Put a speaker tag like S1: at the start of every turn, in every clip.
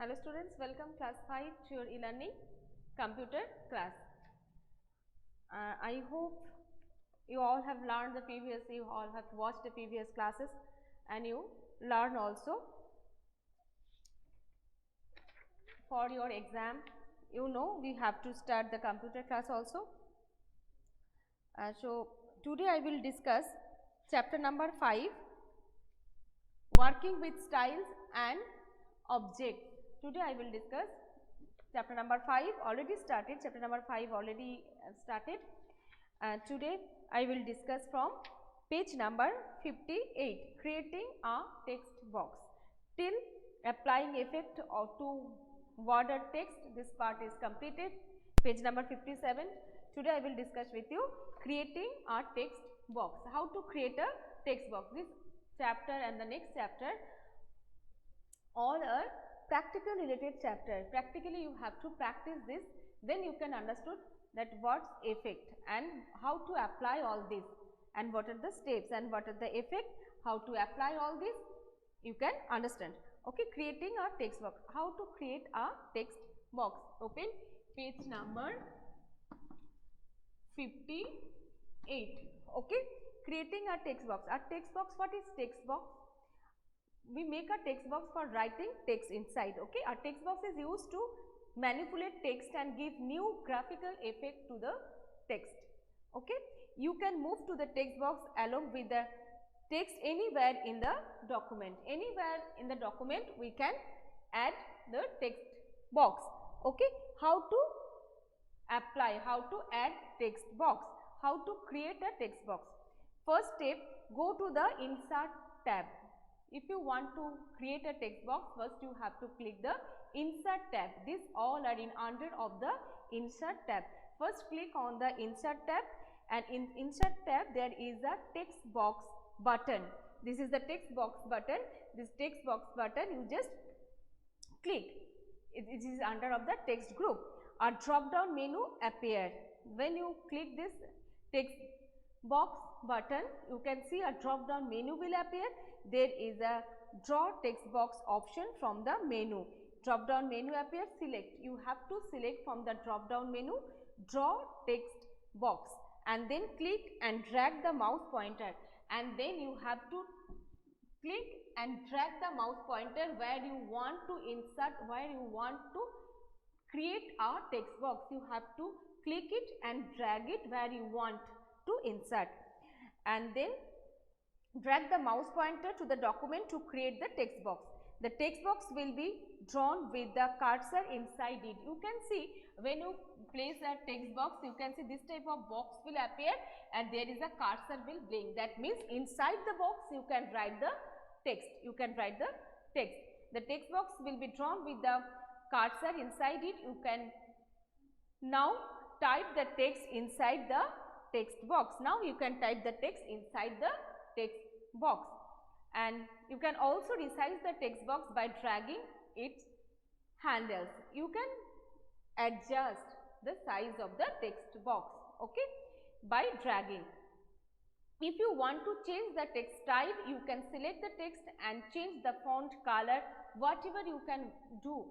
S1: Hello students, welcome class 5 to your e-learning computer class. I hope you all have learned you all have watched the previous classes and you learn also for your exam. You know we have to start the computer class also. So today I will discuss chapter number 5, working with styles and objects. Today I will discuss chapter number 5 already started, chapter number 5 already started. Today I will discuss from page number 58, creating a text box till applying effect to border text. This part is completed. Page number 57. Today I will discuss with you creating a text box, how to create a text box. This chapter and the next chapter all are practical related chapter. Practically you have to practice this, then you can understood that what's effect and how to apply all this and what are the steps and what are the effect, how to apply all this you can understand. Okay, creating a text box, how to create a text box. Open page number 58. Okay, creating a text box. A text box, what is text box? We make a text box for writing text inside. Okay, a text box is used to manipulate text and give new graphical effect to the text. Okay, you can move to the text box along with the text anywhere in the document. Anywhere in the document we can add the text box. Okay, how to apply, how to add text box, how to create a text box. First step, go to the insert tab. If you want to create a text box, first you have to click the insert tab. These all are in under of the insert tab. First click on the insert tab, and in insert tab there is a text box button. This is the text box button. This text box button you just click. It is under of the text group. A drop down menu appear. When you click this text box button, you can see a drop down menu will appear. There is a draw text box option from the menu. Drop down menu appears, select. You have to select from the drop down menu draw text box and then click and drag the mouse pointer, and then you have to click and drag the mouse pointer where you want to insert, where you want to create a text box. You have to click it and drag it where you want to insert, and then drag the mouse pointer to the document to create the text box. The text box will be drawn with the cursor inside it. You can see when you place a text box, you can see this type of box will appear and there is a cursor will blink. That means inside the box you can write the text. You can write the text. The text box will be drawn with the cursor inside it. You can now type the text inside the text box. Now you can type the text inside the text box, and you can also resize the text box by dragging its handles. You can adjust the size of the text box, okay, by dragging. If you want to change the text type, you can select the text and change the font color. Whatever you can do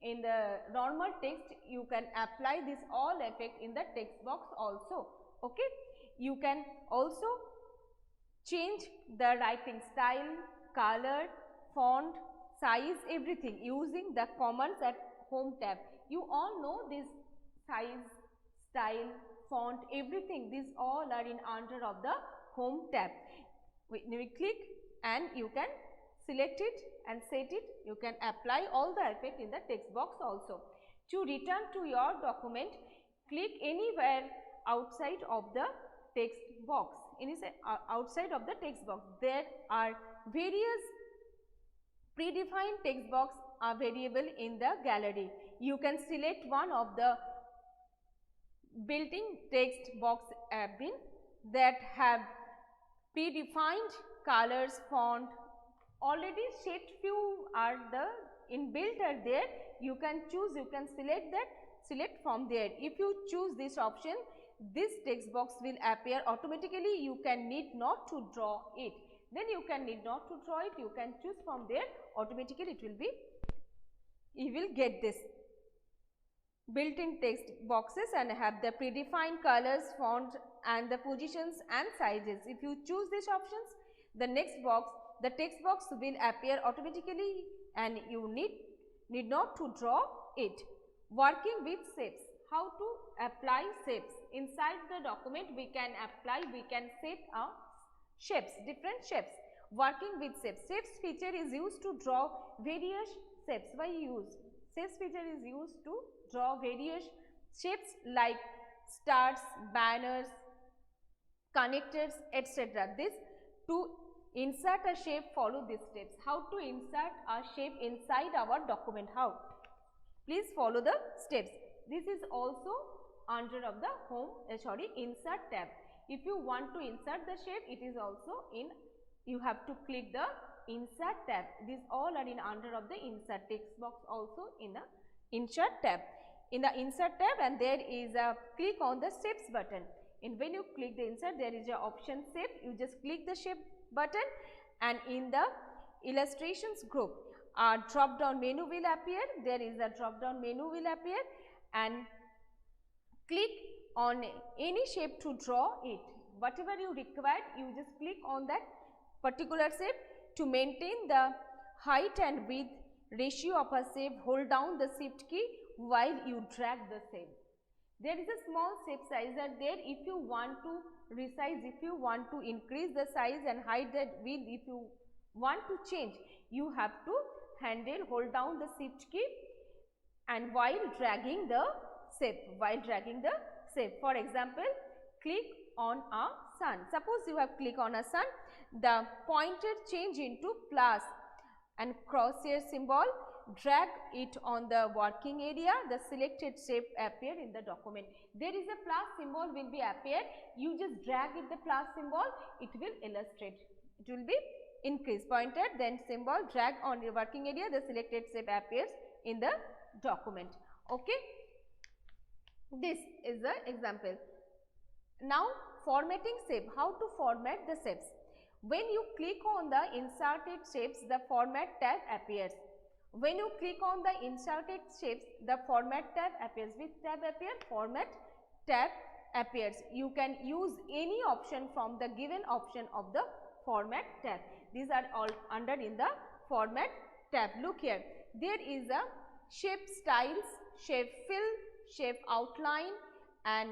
S1: in the normal text, you can apply this all effect in the text box also. Okay, you can also change the writing style, color, font, size, everything using the commands at home tab. You all know this size, style, font, everything. These all are in under of the home tab. We click and you can select it and set it. You can apply all the effect in the text box also. To return to your document, click anywhere outside of the text box. Outside of the text box, there are various predefined text box are variable in the gallery. You can select one of the built-in text box bin that have predefined colors, font. Already set few are the inbuilt are there. You can choose, you can select that, select from there. If you choose this option, this text box will appear automatically. You can need not to draw it. Then you can need not to draw it. You can choose from there, automatically it will be you will get this built-in text boxes and have the predefined colors, font and the positions and sizes. If you choose these options, the next box, the text box will appear automatically and you need not to draw it. Working with shapes. How to apply shapes? Inside the document we can apply, we can set shapes, different shapes. Working with shapes. Shapes feature is used to draw various shapes. Why use? Shapes feature is used to draw various shapes like stars, banners, connectors, etc. This to insert a shape, follow these steps. How to insert a shape inside our document? How? Please follow the steps. This is also under of the home, insert tab. If you want to insert the shape, it is also in, you have to click the insert tab. These all are in under of the insert text box, also in the insert tab. In the insert tab, and there is a click on the shapes button. And when you click the insert, there is a option shape. You just click the shape button, and in the illustrations group, a drop down menu will appear. There is a drop down menu will appear, and click on any shape to draw it. Whatever you require, you just click on that particular shape. To maintain the height and width ratio of a shape, hold down the shift key while you drag the shape. There is a small shape size are there. If you want to resize, if you want to increase the size and hide the width, if you want to change, you have to handle, hold down the shift key and while dragging the shape, For example, click on a sun. Suppose you have clicked on a sun, the pointer change into plus and crosshair symbol, drag it on the working area, the selected shape appear in the document. There is a plus symbol will be appear, you just drag it the plus symbol, it will illustrate, it will be increase, pointer then symbol, drag on your working area, the selected shape appears in the document. Okay, this is the example. Now formatting shape, how to format the shapes? When you click on the inserted shapes, the format tab appears. When you click on the inserted shapes, the format tab appears. Which tab appears? Format tab appears. You can use any option from the given option of the format tab. These are all under in the format tab. Look here, there is a shape styles, shape fill, shape outline and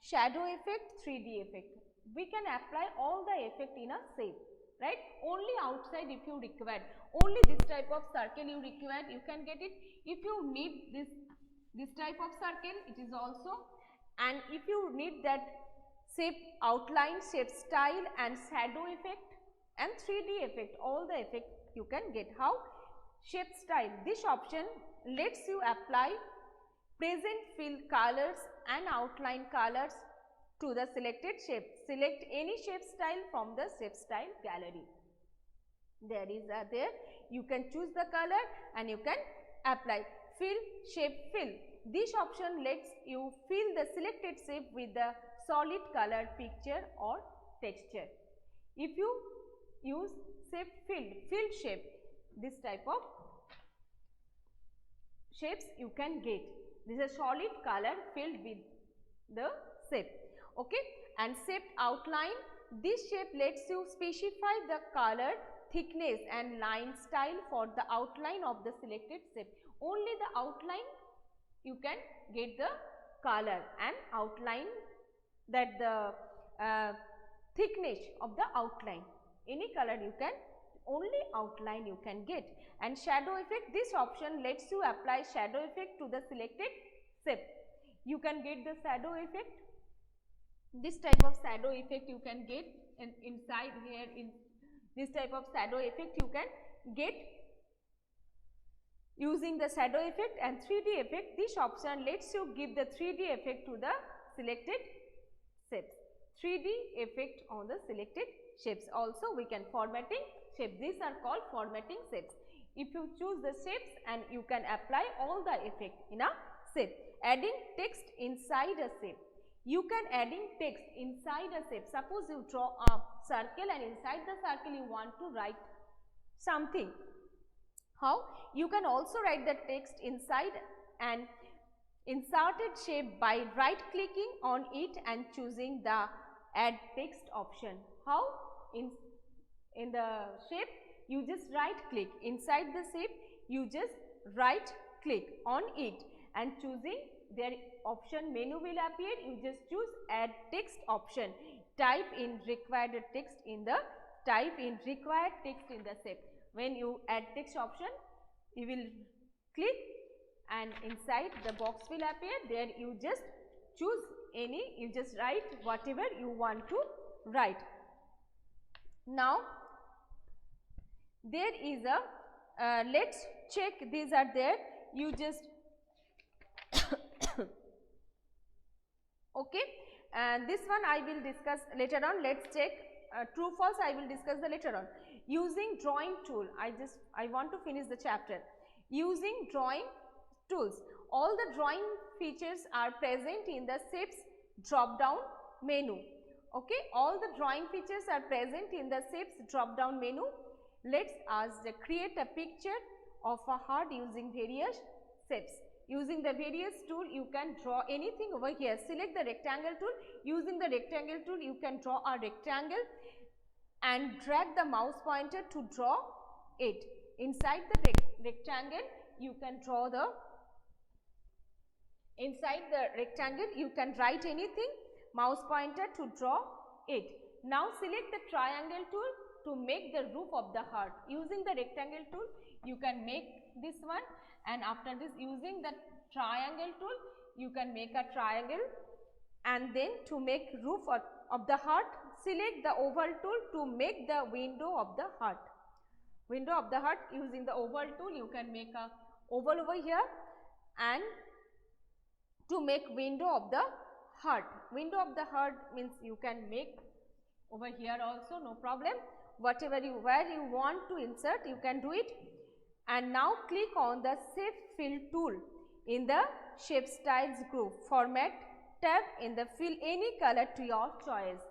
S1: shadow effect, 3D effect. We can apply all the effect in a shape, right? Only outside if you require, only this type of circle you require, you can get it. If you need this type of circle, it is also, and if you need that shape outline, shape style and shadow effect and 3D effect, all the effect you can get. How? Shape style, this option lets you apply present fill colors and outline colors to the selected shape. Select any shape style from the shape style gallery. There is there, you can choose the color and you can apply. Fill, shape fill, this option lets you fill the selected shape with the solid colored picture or texture. If you use shape fill shape, this type of shapes you can get. This is a solid color filled with the shape. Okay, and shape outline, this shape lets you specify the color, thickness and line style for the outline of the selected shape. Only the outline you can get the color and outline, that the thickness of the outline, any color you can, only outline you can get. And shadow effect, this option lets you apply shadow effect to the selected shape. You can get the shadow effect, this type of shadow effect you can get, and inside here in this type of shadow effect you can get using the shadow effect. And 3D effect, this option lets you give the 3D effect to the selected shapes, 3D effect on the selected shapes. Also we can formatting shapes, these are called formatting shapes. If you choose the shapes and you can apply all the effect in a shape. Adding text inside a shape, you can adding text inside a shape. Suppose you draw a circle and inside the circle you want to write something. How? You can also write the text inside an inserted shape by right clicking on it and choosing the add text option. How? In the shape, you just right click inside the shape, you just right click on it and choosing their option menu will appear, you just choose add text option, type in required text in the shape. When you add text option, you will click and inside the box will appear, there you just choose any, you just write whatever you want to write. Now there is a let's check these are there, you just okay, and this one I will discuss later on. Let's check true false, I will discuss the later on. Using drawing tool, I want to finish the chapter. Using drawing tools, all the drawing features are present in the shapes drop down menu. Okay, all the drawing features are present in the shapes drop down menu. Let us create a picture of a heart using various shapes. Using the various tool, you can draw anything over here. Select the rectangle tool. Using the rectangle tool, you can draw a rectangle and drag the mouse pointer to draw it. Inside the rectangle, you can draw the, inside the rectangle, you can write anything, mouse pointer to draw it. Now select the triangle tool to make the roof of the heart. Using the rectangle tool, you can make this one, and after this using the triangle tool, you can make a triangle, and then to make roof of the heart, select the oval tool to make the window of the heart. Window of the heart, using the oval tool, you can make a oval over here, and to make window of the heart. Window of the heart means you can make over here also, no problem. Whatever you, where you want to insert, you can do it. And now click on the shape fill tool in the shape styles group. Format tab in the fill any color to your choice.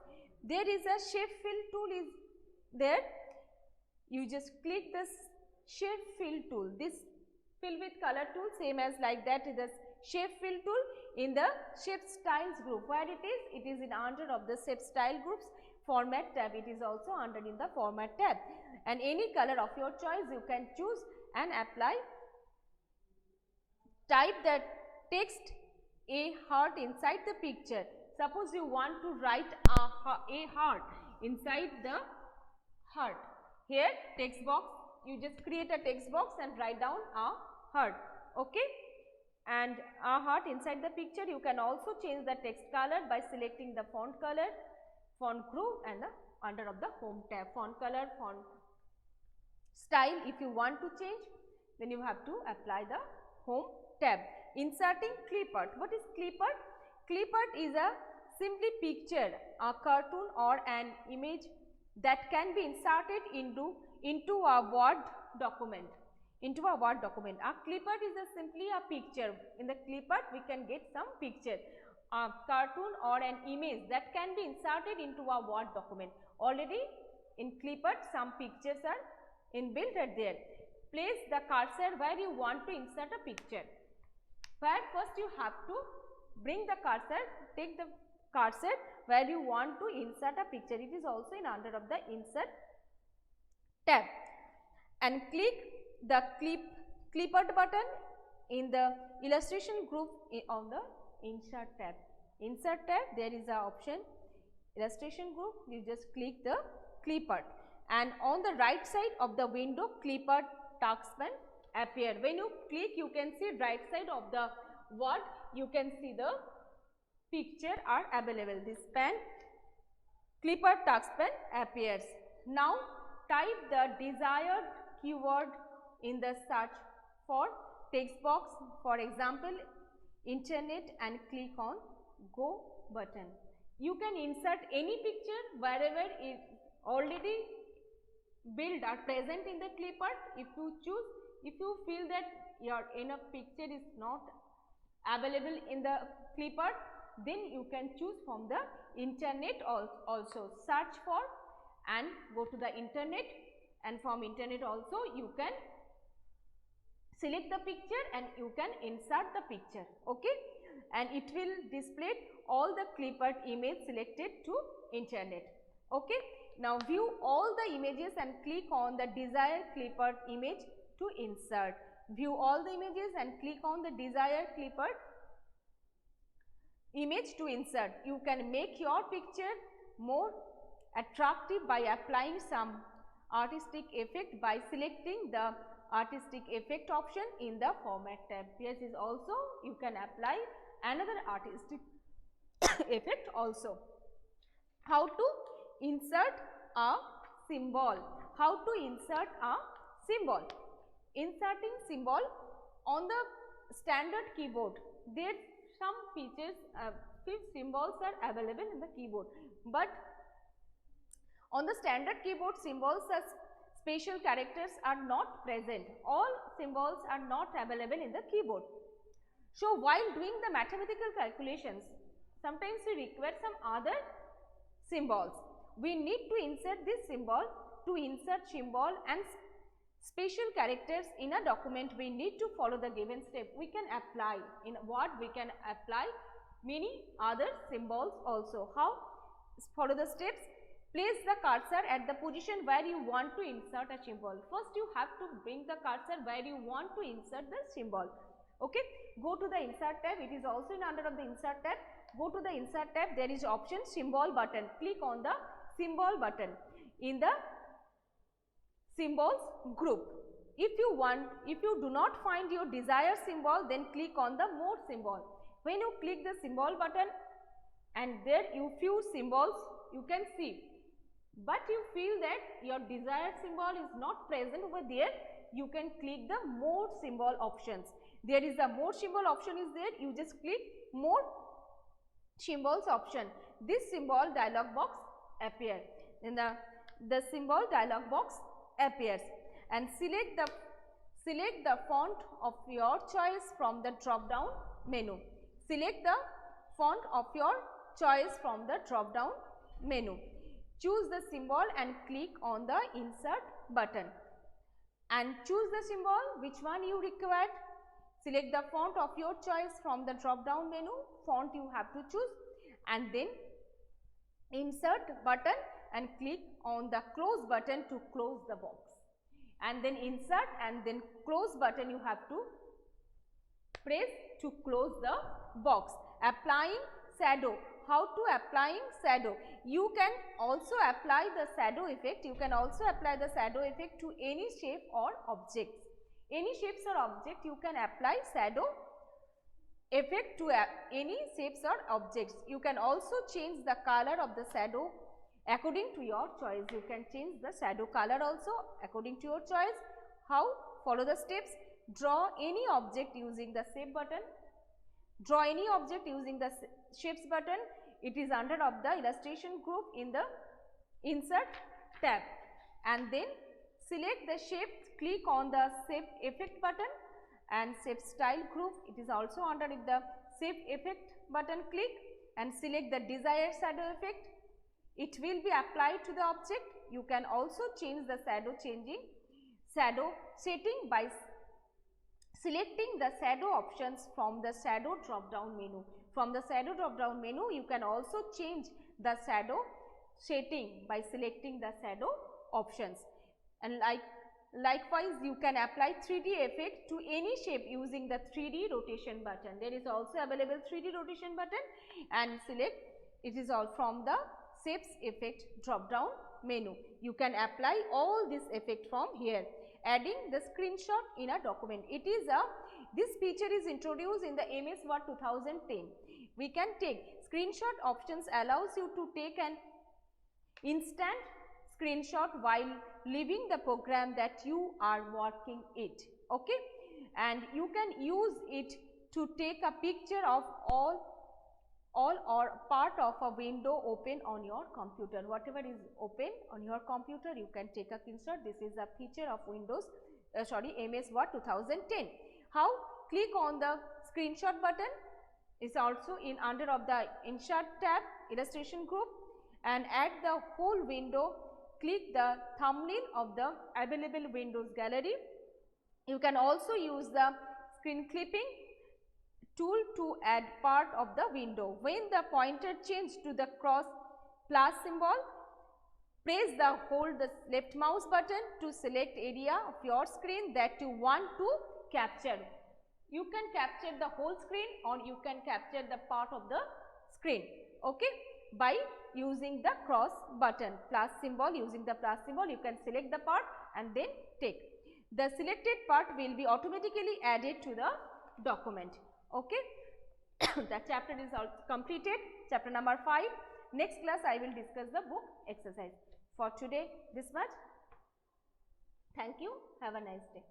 S1: There is a shape fill tool is there. You just click this shape fill tool. This fill with color tool, same as like that is the shape fill tool in the shape styles group. Where it is in under of the shape style groups. Format tab, it is also under in the format tab, and any color of your choice you can choose and apply. Type the text a heart inside the picture. Suppose you want to write a heart inside the heart. Here text box, you just create a text box and write down a heart. Okay, and a heart inside the picture. You can also change the text color by selecting the font color, font group, and the under of the home tab. Font color, font style, if you want to change, then you have to apply the home tab. Inserting clipart. What is clipart? Clipart is a simply picture, a cartoon or an image that can be inserted into a Word document. A clipart is simply a picture. In the clipart we can get some picture, a cartoon or an image that can be inserted into a Word document. Already in clipart some pictures are inbuilt at there. Place the cursor where you want to insert a picture. Where first you have to bring the cursor, take the cursor where you want to insert a picture. It is also in under of the insert tab, and click the clipart button in the illustration group on the insert tab. Insert tab, there is a option illustration group, you just click the clipart, and on the right side of the window clipart taskpan appear. When you click, you can see right side of the word, you can see the picture are available. This pen clipart taskpan appears. Now type the desired keyword in the search for text box, for example internet, and click on go button. You can insert any picture wherever is already built are present in the clipart. If you choose, if you feel that your enough picture is not available in the clipart, then you can choose from the internet also. Search for and go to the internet, and from internet also you can select the picture and you can insert the picture, okay, and it will display all the clipart image selected to internet, okay. Now view all the images and click on the desired clipart image to insert. View all the images and click on the desired clipart image to insert. You can make your picture more attractive by applying some artistic effect by selecting the artistic effect option in the format tab. Yes, is also you can apply another artistic effect also. How to insert a symbol? How to insert a symbol? Inserting symbol on the standard keyboard, there some features, symbols are available in the keyboard, but on the standard keyboard symbols as special characters are not present. All symbols are not available in the keyboard. So while doing the mathematical calculations, sometimes we require some other symbols. We need to insert this symbol. To insert symbol and special characters in a document, we need to follow the given step. We can apply in Word, we can apply many other symbols also. How? Follow the steps. Place the cursor at the position where you want to insert a symbol. First you have to bring the cursor where you want to insert the symbol. Okay. Go to the insert tab. It is also in under of the insert tab. Go to the insert tab. There is option symbol button. Click on the symbol button in the symbols group. If you do not find your desired symbol, then click on the more symbol. When you click the symbol button and there you few symbols you can see, but you feel that your desired symbol is not present over there, you can click the more symbol options. There is a more symbol option is there, you just click more symbols option. This symbol dialog box appears. In the symbol dialog box appears and select the font of your choice from the drop down menu. Select the font of your choice from the drop down menu. Choose the symbol and click on the insert button and choose the symbol which one you require. Select the font of your choice from the drop down menu, font you have to choose, and then insert button and click on the close button to close the box, and then insert and then close button you have to press to close the box. Applying shadow. How to applying shadow? You can also apply the shadow effect. You can also apply the shadow effect to any shape or objects. Any shapes or object you can apply shadow effect to any shapes or objects. You can also change the color of the shadow according to your choice. You can change the shadow color also according to your choice. How? Follow the steps. Draw any object using the shape button. Draw any object using the shapes button. It is under of the illustration group in the insert tab, and then select the shape, click on the shape effect button and shape style group. It is also under the shape effect button, click and select the desired shadow effect. It will be applied to the object. You can also change the shadow setting by selecting the shadow options from the shadow drop down menu. From the shadow drop down menu, you can also change the shadow setting by selecting the shadow options. And likewise, you can apply 3D effect to any shape using the 3D rotation button. There is also available 3D rotation button, and select it is all from the shapes effect drop down menu. You can apply all this effect from here. Adding the screenshot in a document. This feature is introduced in the MS Word 2010. We can take screenshot options allows you to take an instant screenshot while leaving the program that you are working it. Okay, and you can use it to take a picture of all or part of a window open on your computer. Whatever is open on your computer, you can take a screenshot. This is a feature of MS Word 2010. How? Click on the screenshot button. Is also in under of the insert tab, illustration group, and at the whole window, click the thumbnail of the available windows gallery You can also use the screen clipping tool to add part of the window. When the pointer changes to the cross plus symbol, hold the left mouse button to select area of your screen that you want to capture. You can capture the whole screen or you can capture the part of the screen, okay, by using the cross button, plus symbol. Using the plus symbol, you can select the part and then take. The selected part will be automatically added to the document, okay. The chapter is all completed, chapter number 5. Next class I will discuss the book exercise. For today this much. Thank you. Have a nice day.